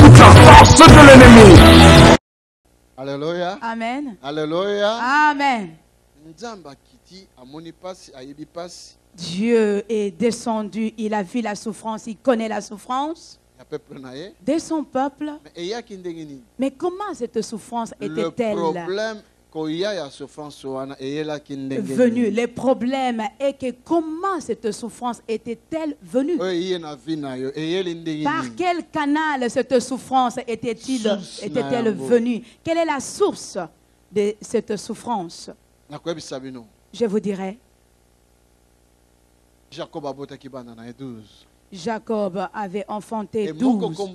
toute la force de l'ennemi. Alléluia. Amen. Alléluia. Amen. Dieu est descendu, il a vu la souffrance, il connaît la souffrance de son peuple. Mais comment cette souffrance était-elle venue? Le problème est que comment cette souffrance était-elle venue? Par quel canal cette souffrance était-elle venue? Quelle est la source de cette souffrance? Je vous dirai. Jacob avait enfanté 12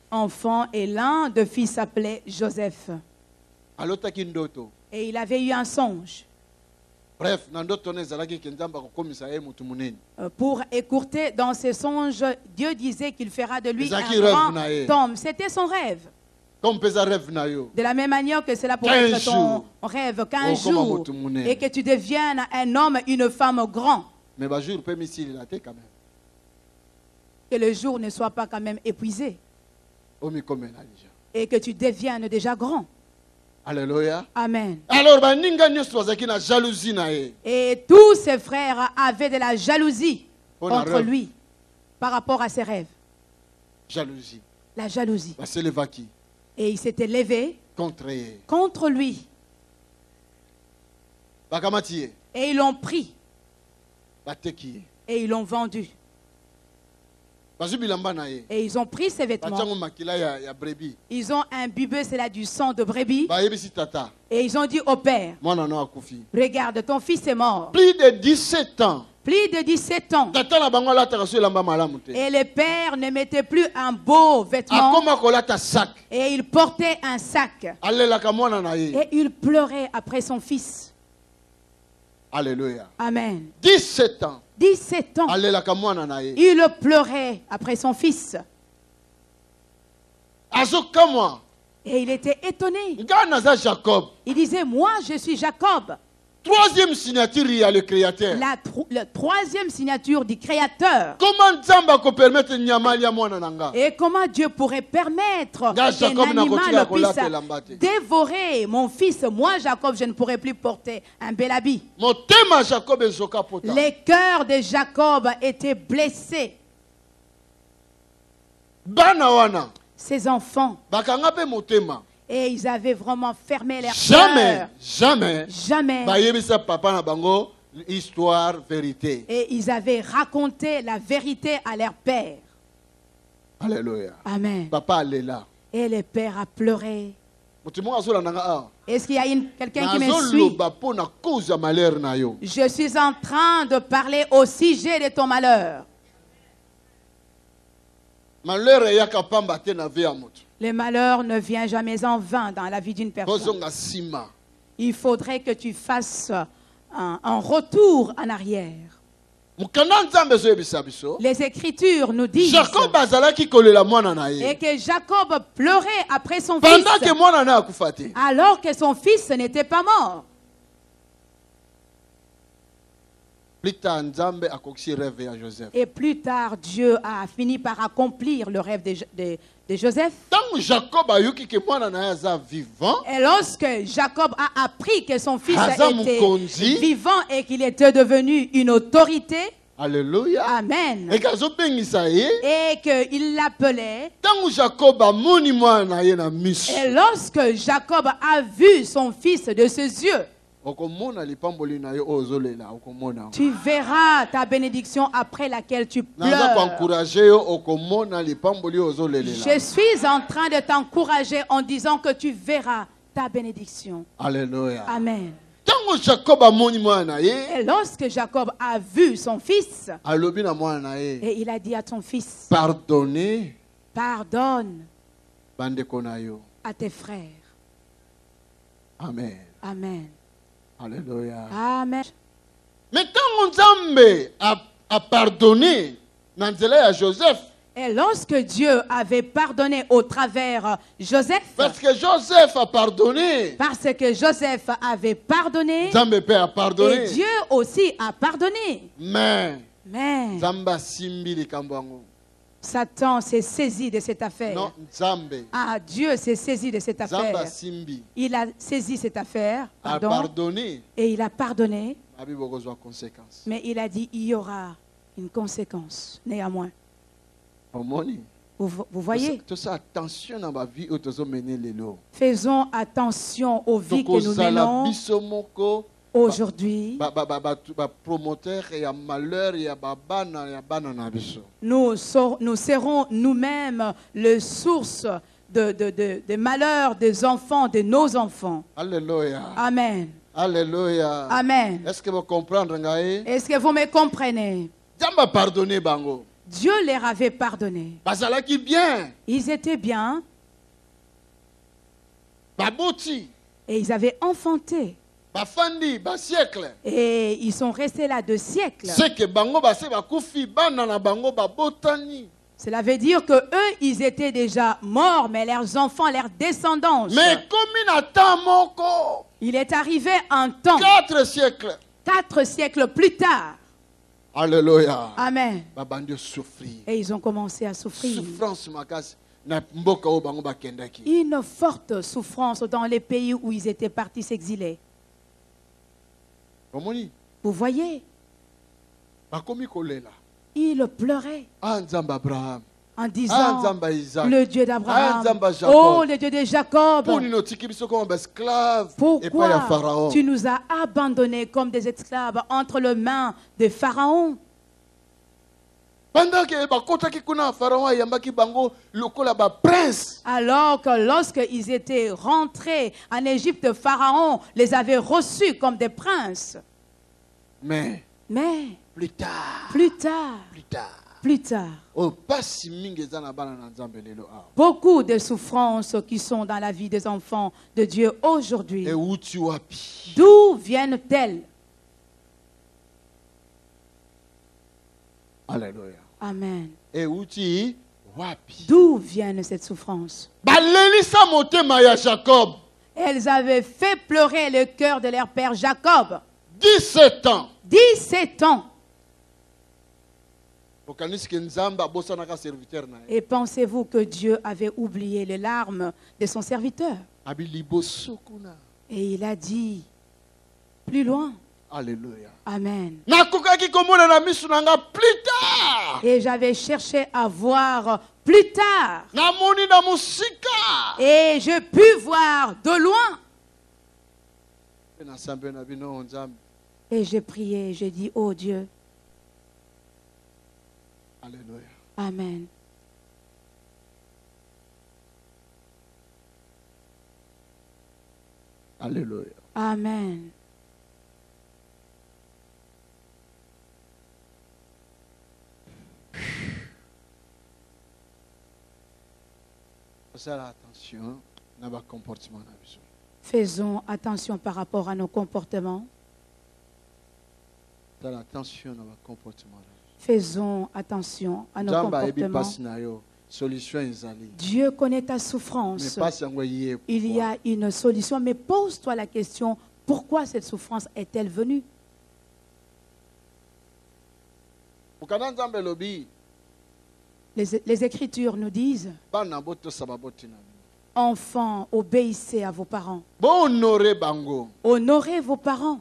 enfants et l'un de fils s'appelait Joseph. Et il avait eu un songe. Bref, pour écourter dans ses songes, Dieu disait qu'il fera de lui un grand homme. C'était son rêve. De la même manière que cela pourrait être ton rêve, qu'un jour, et que tu deviennes un homme, une femme grand. Mais que le jour ne soit pas quand même épuisé. Et que tu deviennes déjà grand. Alléluia. Amen. Alors, et tous ses frères avaient de la jalousie contre lui par rapport à ses rêves. Jalousie. La jalousie. Et il s'était levé contre lui. Et ils l'ont pris. Et ils l'ont vendu. Et ils ont pris ses vêtements. Ils ont imbibé cela du sang de brebis. Et ils ont dit au père, regarde, ton fils est mort. Plus de 17 ans. Plus de 17 ans. Et le père ne mettait plus un beau vêtement. Et il portait un sac. Et il pleurait après son fils. Alléluia. Amen. 17 ans. 17 ans. Il pleurait après son fils. Et il était étonné. Il disait, moi je suis Jacob. Troisième signature, il y a le Créateur. La troisième signature du Créateur. Et comment Dieu pourrait permettre qu'un animal puisse dévorer mon fils? Moi, Jacob, je ne pourrais plus porter un bel habit. Les cœurs de Jacob étaient blessés. Ses enfants. Et ils avaient vraiment fermé leur cœur. Jamais. Histoire, vérité. Et ils avaient raconté la vérité à leur père. Alléluia. Amen. Papa allait là. Et le père a pleuré. Est-ce qu'il y a quelqu'un qui me suit? Je suis en train de parler au sujet de ton malheur. Le malheur ne vient jamais en vain dans la vie d'une personne. Il faudrait que tu fasses un retour en arrière. Les Écritures nous disent et que Jacob pleurait après son fils alors que son fils n'était pas mort. Et plus tard, Dieu a fini par accomplir le rêve de Joseph. Et lorsque Jacob a appris que son fils était vivant et qu'il était devenu une autorité, Alléluia. Amen. Et qu'il l'appelait. Et lorsque Jacob a vu son fils de ses yeux, tu verras ta bénédiction après laquelle tu pleures. Je suis en train de t'encourager en disant que tu verras ta bénédiction. Alléluia. Amen. Et lorsque Jacob a vu son fils, et il a dit à son fils, pardonne à tes frères. Amen. Amen. Alléluia. Amen. Mais quand Nzambe a pardonné à Joseph, et lorsque Dieu avait pardonné au travers Joseph, parce que Joseph a pardonné, parce que Joseph avait pardonné, et Dieu aussi a pardonné. Mais Satan s'est saisi de cette affaire. Non, Nzambe. Ah, Dieu s'est saisi de cette Nzambe affaire. Simbi. Il a saisi cette affaire, A pardon, pardonné. et il a pardonné, Abi bokozwa conséquence. mais il a dit il y aura une conséquence, néanmoins. Omoni. Vous voyez? Tout ça, attention dans ma vie où tu as mené les lots. Faisons attention aux vies que nous menons aujourd'hui. Promoteur et à malheur et à babana et à banana biso. Nous serons nous-mêmes le source de malheur des enfants, de nos enfants. Alléluia. Amen. Alléluia. Amen. Est-ce que vous comprenez? Est-ce que vous me comprenez? Dieu pardonné bango. Dieu leur avait pardonné. Basala qui bien. Ils étaient bien Baboti. et ils avaient enfanté. Bafandi, ba siècle. Et ils sont restés là de siècles. C'est que bango ba se ba kufi banana bango ba botani. Cela veut dire que eux, ils étaient déjà morts, mais leurs enfants, leurs descendants. Mais comme il attend moko. Il est arrivé un temps, 4 siècles. 4 siècles plus tard. Alléluia. Amen. Babandi souffrir. Et ils ont commencé à souffrir. Souffrance makasi na mboka o bango ba kendaki. Une forte souffrance dans les pays où ils étaient partis s'exiler. Omoni. Vous voyez, Bakomi kolela. ils pleuraient Anzamba Abraham. en disant, Anzamba Isaac. le Dieu d'Abraham, Anzamba Jacob. oh le Dieu de Jacob, Pour nous tiki biso comme esclaves et pas ya pourquoi Pharaon. tu nous as abandonnés comme des esclaves entre les mains de Pharaon? Pendant que bakotaki kuna Pharaon yambaki bango lokola ba prince. Alors que lorsqu'ils étaient rentrés en Égypte, Pharaon les avait reçus comme des princes. Mais plus tard. Plus tard, Oh pas si mingi zana bana na Nzambe lelo a. beaucoup de souffrances qui sont dans la vie des enfants de Dieu aujourd'hui. Et uti wapi. D'où viennent-elles? Alléluia. Amen. Et uti wapi. D'où viennent cette souffrance? Balelisa motema ya Jacob. Elles avaient fait pleurer le cœur de leur père Jacob. 17 ans. 17 ans. Et pensez-vous que Dieu avait oublié les larmes de son serviteur? Et il a dit, plus loin. Alléluia. Amen. Plus tard. Et j'avais cherché à voir plus tard. Et je pus voir de loin. Et j'ai prié, j'ai dit, oh Dieu. Alléluia. Amen. Alléluia. Amen. Faisons attention par rapport à nos comportements. Faisons attention à nos comportements. Dieu connaît ta souffrance. Il y a une solution, mais pose-toi la question, pourquoi cette souffrance est-elle venue? Les Écritures nous disent, enfants, obéissez à vos parents. Honorez vos parents.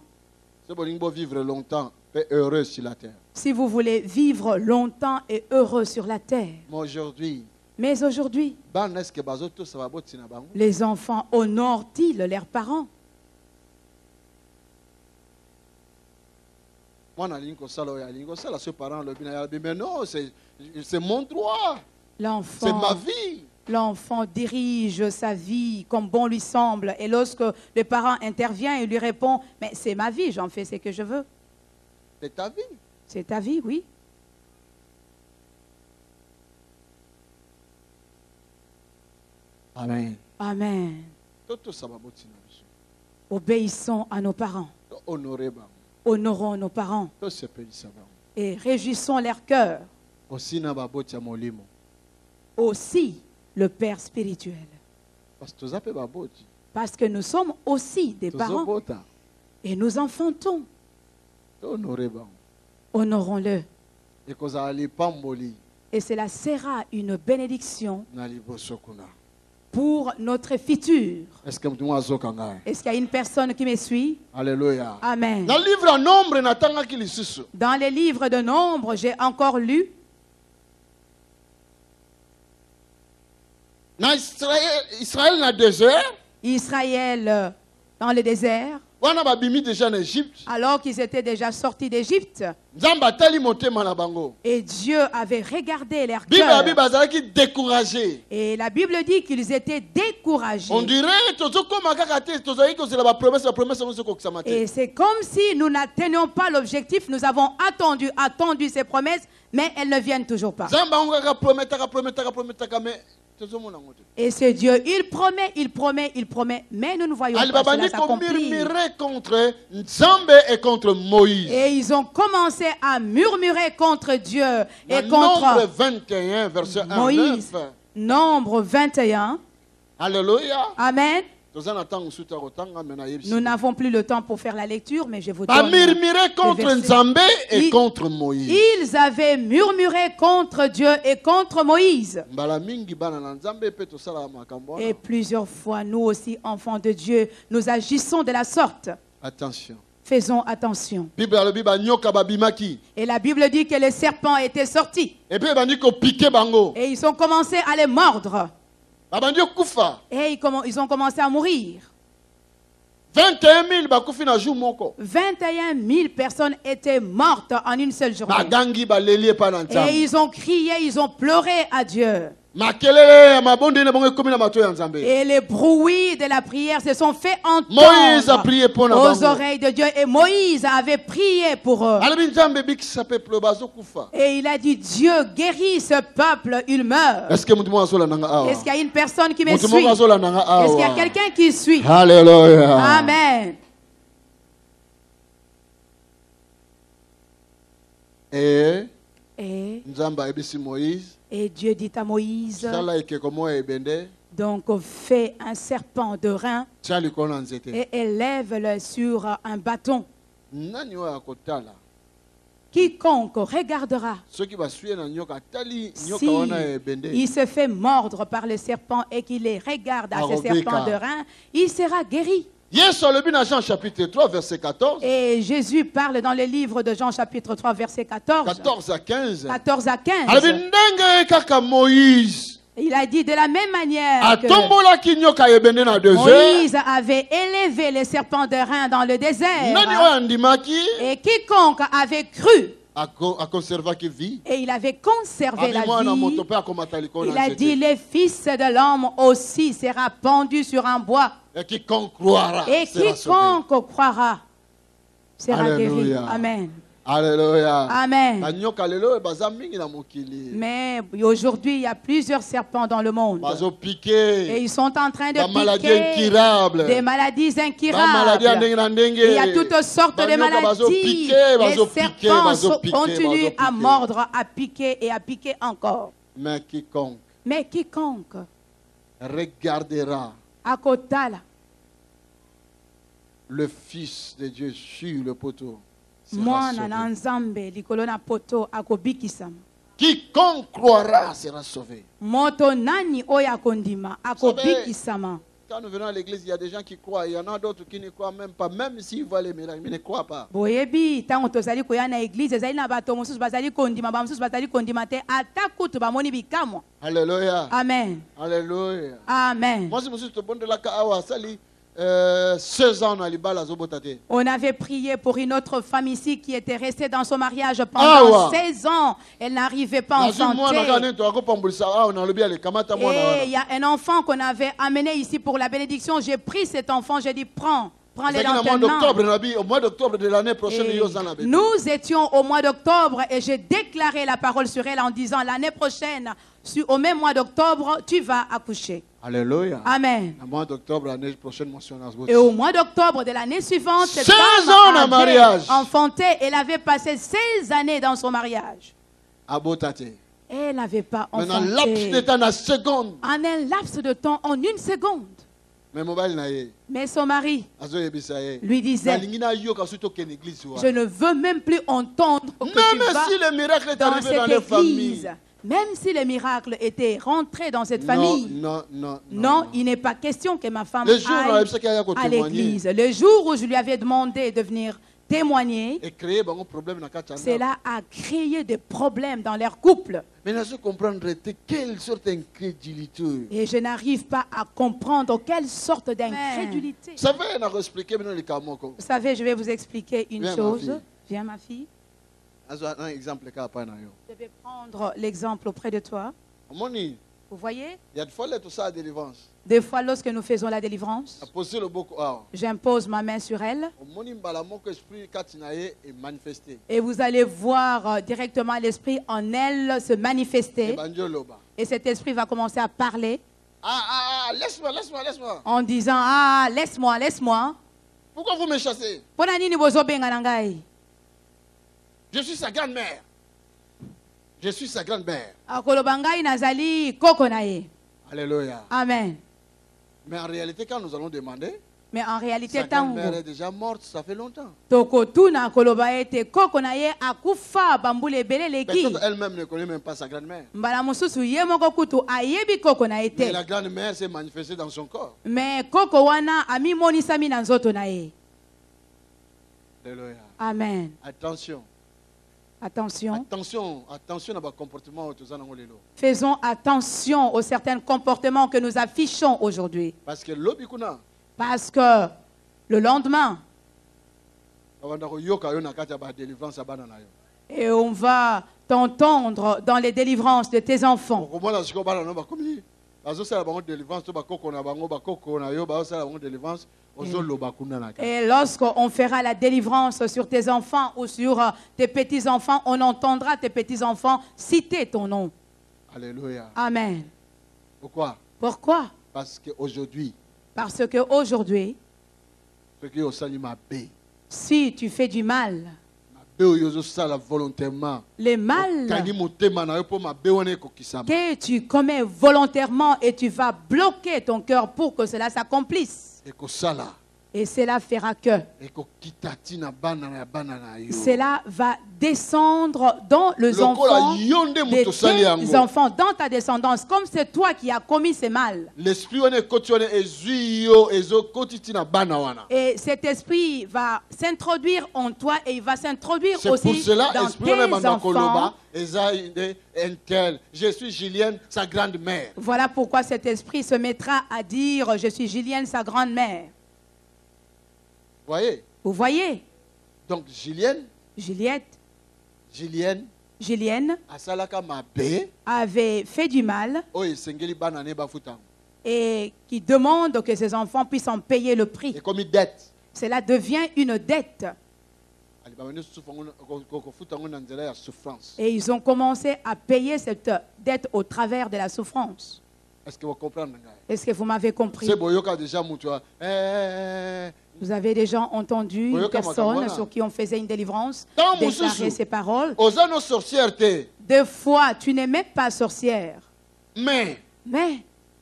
Si vous voulez vivre longtemps et heureux sur la terre. Mais aujourd'hui, les enfants honorent-ils leurs parents? Mais non, c'est mon droit. C'est ma vie. L'enfant dirige sa vie comme bon lui semble. Et lorsque le parent intervient, il lui répond, mais c'est ma vie, j'en fais ce que je veux. C'est ta vie. C'est ta vie, oui. Amen. Amen. Obéissons à nos parents. Honorons nos parents. Et réjouissons leur cœur. Aussi le Père spirituel. Parce que nous sommes aussi des parents. Et nous enfantons. Honorons-le. Et cela sera une bénédiction pour notre futur. Est-ce qu'il y a une personne qui me suit? Alléluia. Amen. Dans les livres de Nombre, j'ai encore lu. Israël dans le désert. Israël dans le désert. Alors qu'ils étaient déjà sortis d'Égypte. Et Dieu avait regardé leur cœur. Et la Bible dit qu'ils étaient découragés. On dirait et c'est comme si nous n'atteignions pas l'objectif. Nous avons attendu ces promesses, mais elles ne viennent toujours pas. Et c'est Dieu, il promet, mais nous ne voyons pas cela s'accomplir. Et ils ont commencé à murmurer contre Dieu et contre Nombre 21, verset 1, Moïse. 9. Nombre 21. Alléluia. Amen. Nous n'avons plus le temps pour faire la lecture, mais je vous donne murmurer contre Nzambé et contre Moïse. Ils avaient murmuré contre Dieu et contre Moïse. Et plusieurs fois, nous aussi, enfants de Dieu, nous agissons de la sorte. Attention. Faisons attention. Et la Bible dit que les serpents étaient sortis. Et ils ont commencé à les mordre. Et ils ont commencé à mourir. 21 000 personnes étaient mortes en une seule journée. Et ils ont crié, ils ont pleuré à Dieu. Et les bruits de la prière se sont fait entendre aux oreilles de Dieu. Et Moïse avait prié pour eux. Et il a dit, Dieu guérit ce peuple, il meurt. Est-ce qu'il y a une personne qui me suit? Est-ce qu'il y a quelqu'un qui suit? Alléluia. Amen. Et Dieu dit à Moïse, donc fais un serpent de rein et élève-le sur un bâton. Quiconque regardera, s'il se fait mordre par le serpent et qu'il les regarde à ce serpent de rein, il sera guéri. Jean chapitre 3 verset 14. Et Jésus parle dans le livre de Jean chapitre 3 verset 14. 14 à 15. 14 à 15. Il a dit de la même manière que Moïse avait élevé les serpents de rein dans le désert. Et quiconque avait cru, et il avait conservé la vie, il a dit le Fils de l'homme aussi sera pendu sur un bois. Et quiconque croira sera guéri. Amen. Alléluia. Amen. Mais aujourd'hui, il y a plusieurs serpents dans le monde. Et ils sont en train de piquer des maladies incurables. Il y a toutes sortes de maladies. Les serpents continuent à mordre, à piquer et à piquer encore. Mais quiconque regardera à Kotala le Fils de Dieu sur le poteau. Quiconque croira sera sauvé. Quand nous venons à l'église, il y a des gens qui croient. Il y en a d'autres qui ne croient même pas. Même s'ils voient les miracles, ils ne croient pas. Alléluia. Amen. Alléluia. Amen. Moi, je me suis bon de la 16 ans. On avait prié pour une autre femme ici qui était restée dans son mariage pendant 16 ans. Elle n'arrivait pas à enfanter. Et il y a un enfant qu'on avait amené ici pour la bénédiction. J'ai pris cet enfant, j'ai dit prends-les dans tes mains. Au mois d'octobre de l'année prochaine, nous étions au mois d'octobre et j'ai déclaré la parole sur elle en disant l'année prochaine, au même mois d'octobre, tu vas accoucher. Alléluia. Amen. Au mois d'octobre l'année prochaine, et au mois d'octobre de l'année suivante, cette 16 femme ans de mariage. Enfanté, elle avait passé 16 années dans son mariage. Elle n'avait pas enfanté. En un laps de temps, en une seconde. Mais son mari lui disait, je ne veux même plus entendre que tu vas dans cette église. Même si les miracles étaient rentrés dans cette famille, non, il n'est pas question que ma femme aille à l'église. Le jour où je lui avais demandé de venir témoigner, cela a créé des problèmes dans leur couple. Et je n'arrive pas à comprendre quelle sorte d'incrédulité. Vous savez, je vais vous expliquer une chose. Viens, ma fille. Je vais prendre l'exemple auprès de toi. Vous voyez? Des fois, lorsque nous faisons la délivrance, j'impose ma main sur elle. Et vous allez voir directement l'esprit en elle se manifester. Et cet esprit va commencer à parler. Laisse-moi. En disant, laisse-moi. Pourquoi vous me chassez? Je suis sa grand-mère. Alléluia. Amen. Mais en réalité, quand nous allons demander, sa grand-mère est déjà morte, ça fait longtemps. Peut-être elle-même ne connaît même pas sa grand-mère. Mais la grand-mère s'est manifestée dans son corps. Alléluia. Amen. Attention. Attention. Attention à comportement. Faisons attention aux certains comportements que nous affichons aujourd'hui. Parce que le lendemain, et on va t'entendre dans les délivrances de tes enfants. Et lorsqu'on fera la délivrance sur tes enfants ou sur tes petits-enfants, on entendra tes petits-enfants citer ton nom. Alléluia. Amen. Pourquoi? Parce qu'aujourd'hui, si tu fais du mal, les mal que tu commets volontairement et tu vas bloquer ton cœur pour que cela s'accomplisse. Et cela fera que cela va descendre dans les enfants de tes enfants, dans ta descendance, comme c'est toi qui as commis ces mal. Et cet esprit va s'introduire en toi et il va s'introduire aussi dans tes enfants. Je suis Julienne, sa grande-mère. Voilà pourquoi cet esprit se mettra à dire, je suis Julienne, sa grande-mère. Vous voyez? Donc Julienne avait fait du mal et qui demande que ses enfants puissent en payer le prix. Et comme une dette. Cela devient une dette. Et ils ont commencé à payer cette dette au travers de la souffrance. Est-ce que vous comprenez? Est-ce que vous m'avez compris? Vous avez déjà entendu une personne sur qui on faisait une délivrance déclarer ces paroles. Des fois, tu n'es même pas sorcière. Mais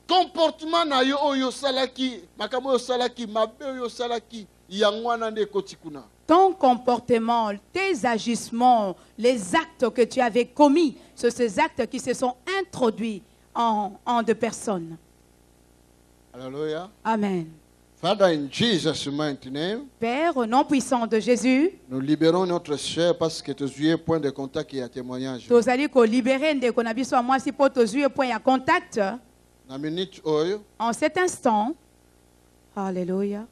comportement na yo oyo salaki, makamo salaki, mabe oyo salaki, yangwana nde kotikuna. Ton comportement, tes agissements, les actes que tu avais commis, ce sont ces actes qui se sont introduits en deux personnes. Alléluia. Amen. Father, in Jesus' mighty name, Père, au nom puissant de Jésus, nous libérons notre chair parce que tes yeux point de contact et à témoignage. Tu as dit que libérer de qu'on a besoin à moi si pour tes yeux point à contact. En cet instant, alléluia.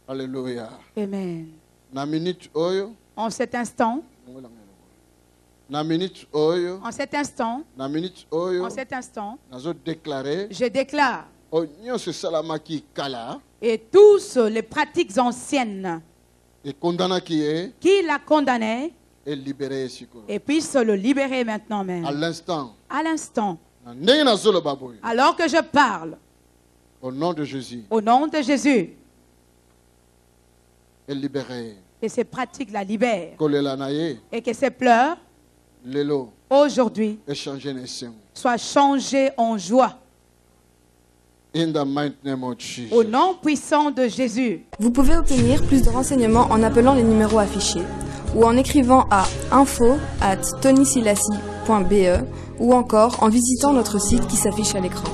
Alléluia. Amen. En cet instant, en cet instant, je déclare et tous les pratiques anciennes qui l'a condamné et puissent le libérer maintenant même. À l'instant. Alors que je parle. Au nom de Jésus. Et libéré. Et ces pratiques la libèrent. Et que ces pleurs aujourd'hui soient changés en joie. In the mighty name of Jesus. Au nom puissant de Jésus. Vous pouvez obtenir plus de renseignements en appelant les numéros affichés ou en écrivant à info@tonysilassi.com. ou encore en visitant notre site qui s'affiche à l'écran.